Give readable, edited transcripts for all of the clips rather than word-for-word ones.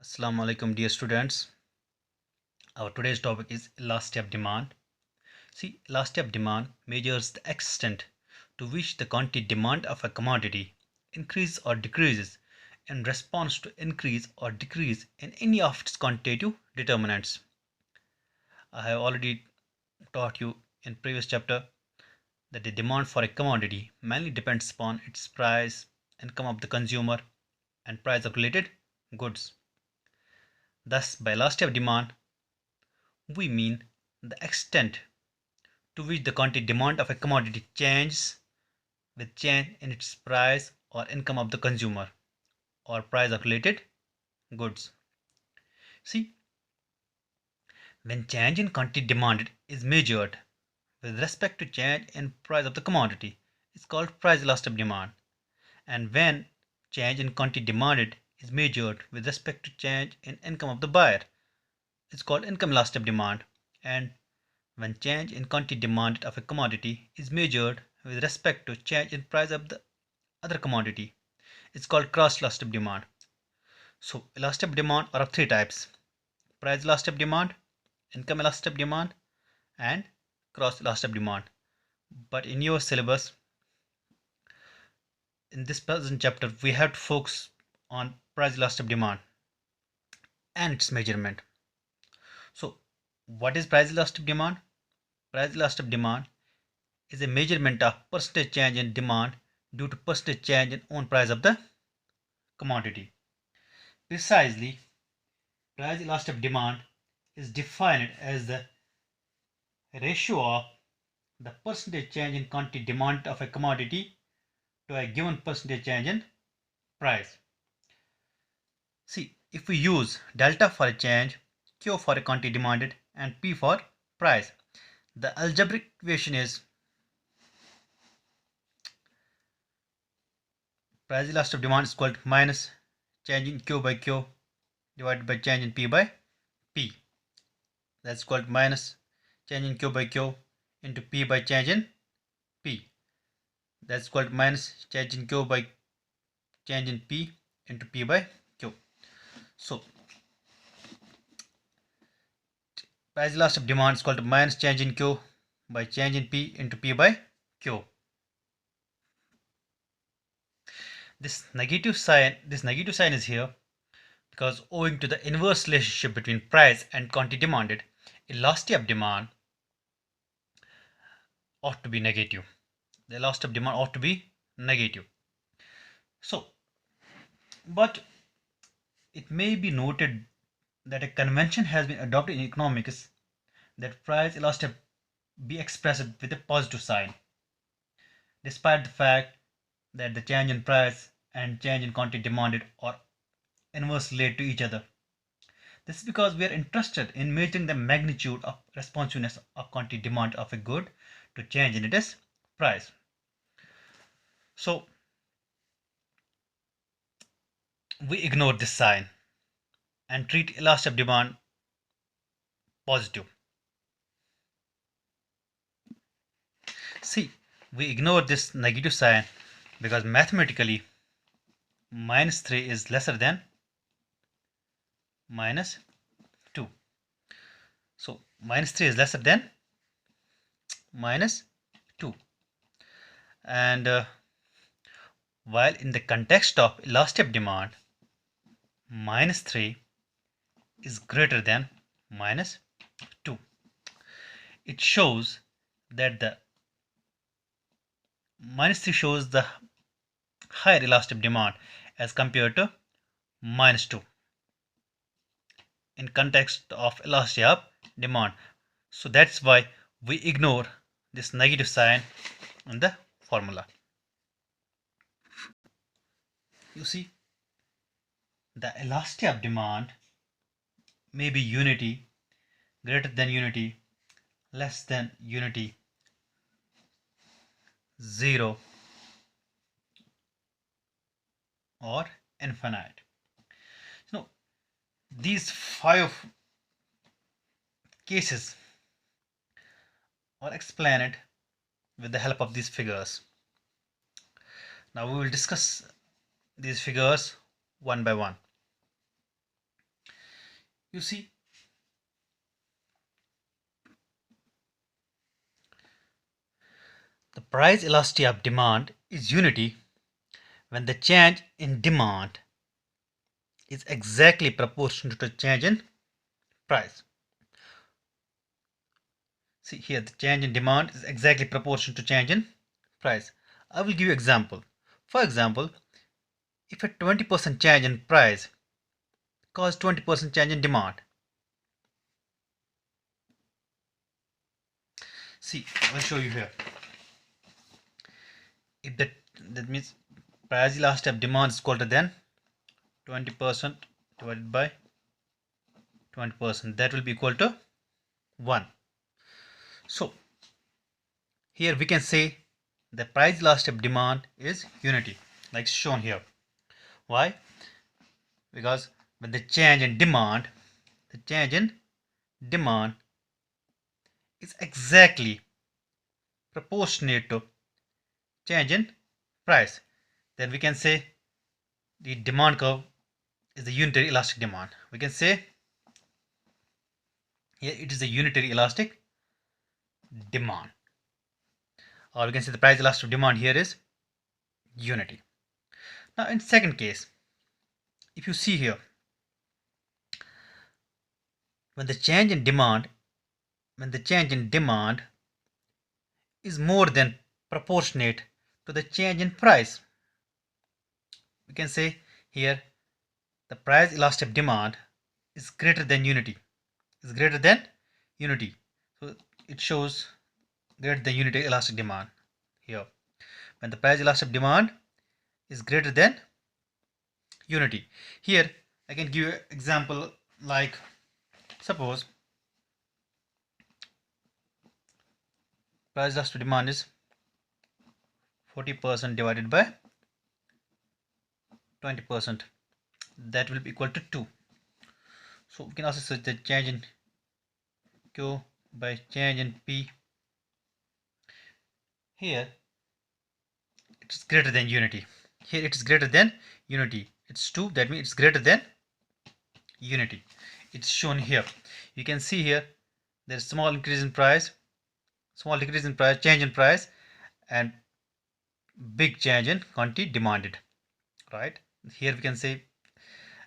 Assalamu alaikum, dear students. Our today's topic is elasticity of demand. See, elasticity of demand measures the extent to which the quantity demand of a commodity increases or decreases in response to increase or decrease in any of its quantitative determinants. I have already taught you in previous chapter that the demand for a commodity mainly depends upon its price, income of the consumer, and price of related goods. Thus, by elasticity of demand, we mean the extent to which the quantity demand of a commodity changes with change in its price or income of the consumer or price of related goods. See, when change in quantity demanded is measured with respect to change in price of the commodity, it's called price elasticity of demand. And when change in quantity demanded is measured with respect to change in income of the buyer, it's called income elasticity of demand. And when change in quantity demanded of a commodity is measured with respect to change in price of the other commodity, it's called cross elastic demand. So elastic demand are of three types: price elastic demand, income elastic demand, and cross elastic demand. But in your syllabus, in this present chapter, we have to focus on price elastic demand and its measurement. So what is price elastic demand? Price elastic demand is a measurement of percentage change in demand due to percentage change in own price of the commodity. Precisely, price elastic demand is defined as the ratio of the percentage change in quantity demand of a commodity to a given percentage change in price. See, if we use delta for a change, Q for a quantity demanded, and P for price, the algebraic equation is price elastic demand is equal to minus change in Q by Q divided by change in P by P. That's equal to minus change in Q by Q into P by change in P. That's equal to minus change in Q by change in P into P by Q. So price elastic demand is equal to minus change in Q by change in P into P by Q. This negative sign is here because owing to the inverse relationship between price and quantity demanded, elasticity of demand ought to be negative. The elasticity of demand ought to be negative. So, but it may be noted that a convention has been adopted in economics that price elasticity be expressed with a positive sign, despite the fact that the change in price and change in quantity demanded are inversely related to each other. This is because we are interested in measuring the magnitude of responsiveness of quantity demand of a good to change in its price. So we ignore this sign and treat elasticity of demand positive. See, we ignore this negative sign because mathematically minus 3 is lesser than minus 2. So minus 3 is lesser than minus 2. And while in the context of elastic demand, minus 3 is greater than minus 2. It shows that the minus 3 shows the higher elastic demand as compared to minus 2 in context of elasticity of demand. So that's why we ignore this negative sign in the formula. You see, the elasticity of demand may be unity, greater than unity, less than unity, 0, or infinite. So these 5 cases are explained with the help of these figures. Now we will discuss these figures one by one. You see, the price elasticity of demand is unity when the change in demand is exactly proportional to the change in price. See here, the change in demand is exactly proportional to change in price. I will give you example. For example, if a 20% change in price causes 20% change in demand. See, I'll show you here. If that means price elasticity of demand is greater than 20% divided by 20%, that will be equal to 1. So here we can say the price elasticity of demand is unity, like shown here. Why? Because when the change in demand is exactly proportionate to change in price, then we can say the demand curve is the unitary elastic demand. We can say here it is a unitary elastic demand, or we can say the price elastic demand here is unity. Now in second case, if you see here, when the change in demand is more than proportionate to the change in price, we can say here the price elastic demand is greater than unity, so it shows greater than unity elastic demand here. When the price elastic demand is greater than unity, here I can give you an example, like suppose price elastic demand is 40% divided by 20%, that will be equal to 2. So we can also say the change in Q by change in P, here it is greater than unity. Here it is greater than unity. It's 2, that means it's greater than unity. It's shown here. You can see here there is small increase in price, small decrease in price, change in price, and big change in quantity demanded, right? Here we can say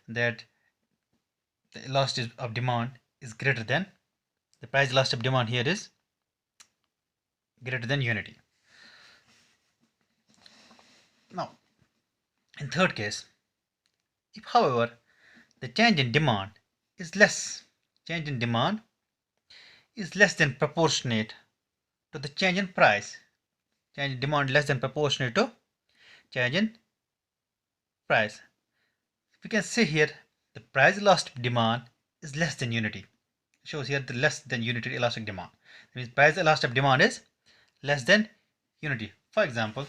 that the elasticity of demand is greater than, the price elasticity of demand here is greater than unity. Now in third case, if however the change in demand is less than proportionate to the change in price, change in demand less than proportionate to change in price, we can say here the price elastic demand is less than unity. It shows here the less than unitary elastic demand. That means price elastic demand is less than unity. For example,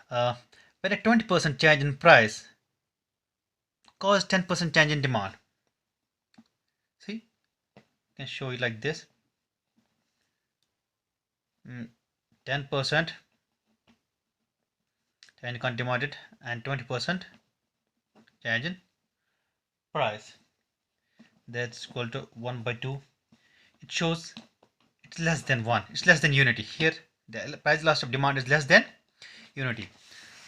when a 20% change in price causes 10% change in demand. See, I can show you like this. 10% change in demanded and 20% change in price, that's equal to 1 by 2. It shows it's less than 1, it's less than unity. Here the price elastic of demand is less than unity,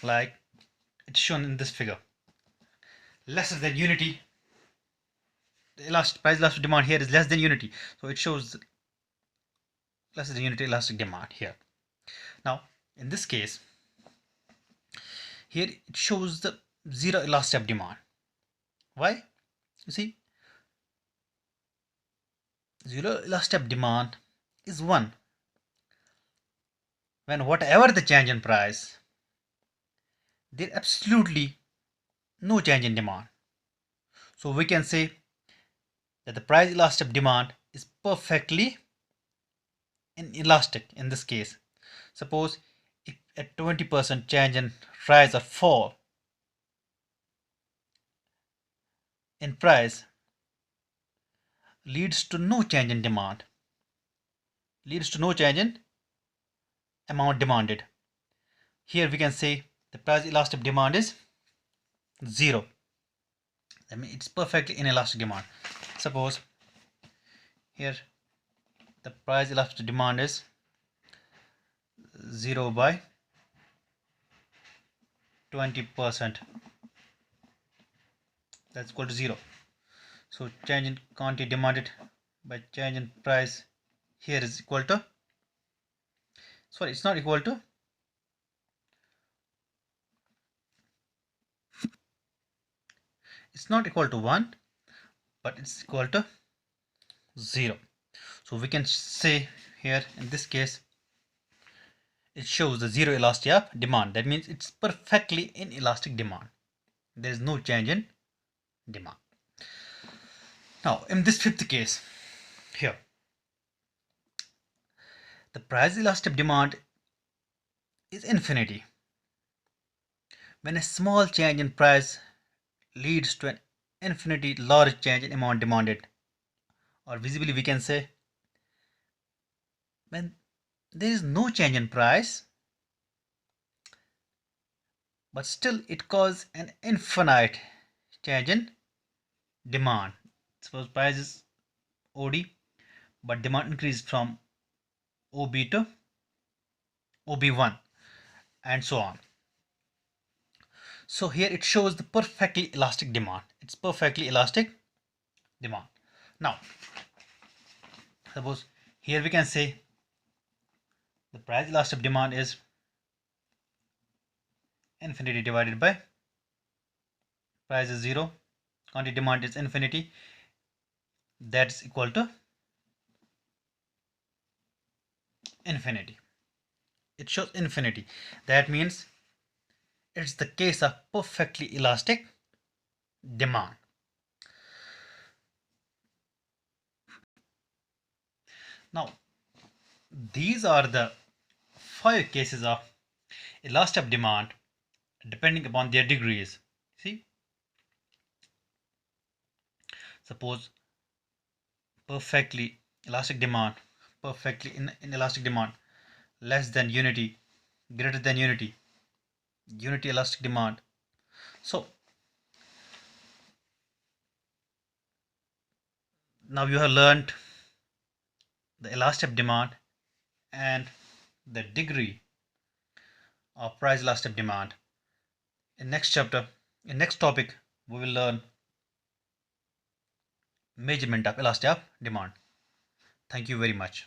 like it's shown in this figure. Lesser than unity, the price elastic demand here is less than unity, so it shows less than unity elastic demand here. Now in this case, here it shows the zero elasticity of demand. Why? You see, zero elasticity of demand is 1 when whatever the change in price, there absolutely no change in demand. So we can say that the price elasticity of demand is perfectly inelastic in this case. Suppose if a 20% change in rise or fall in price leads to no change in demand, leads to no change in amount demanded. Here we can say the price elastic demand is 0. I mean, it's perfectly inelastic demand. Suppose here the price elastic demand is 0 by 20%. That's equal to 0. So change in quantity demanded by change in price here is equal to, sorry, it's not equal to, it's not equal to 1, but it's equal to 0. So we can say here in this case it shows the zero elasticity of demand. That means it's perfectly inelastic demand. There is no change in demand. Now in this fifth case here, the price elastic demand is infinity. When a small change in price leads to an infinitely large change in amount demanded, or visibly we can say when there is no change in price but still it causes an infinite change in demand. Suppose price is OD but demand increased from OB to OB1 and so on. So here it shows the perfectly elastic demand. It's perfectly elastic demand. Now suppose here we can say the price elastic demand is infinity divided by price is 0, quantity demand is infinity, that's equal to infinity. It shows infinity. That means it's the case of perfectly elastic demand. Now these are the 5 cases of elastic demand depending upon their degrees. See, suppose perfectly elastic demand, perfectly inelastic demand, less than unity, greater than unity, unity elastic demand. So now you have learned the elastic demand and the degree of price elastic demand. In next chapter, in next topic, we will learn measurement of elastic demand. Thank you very much.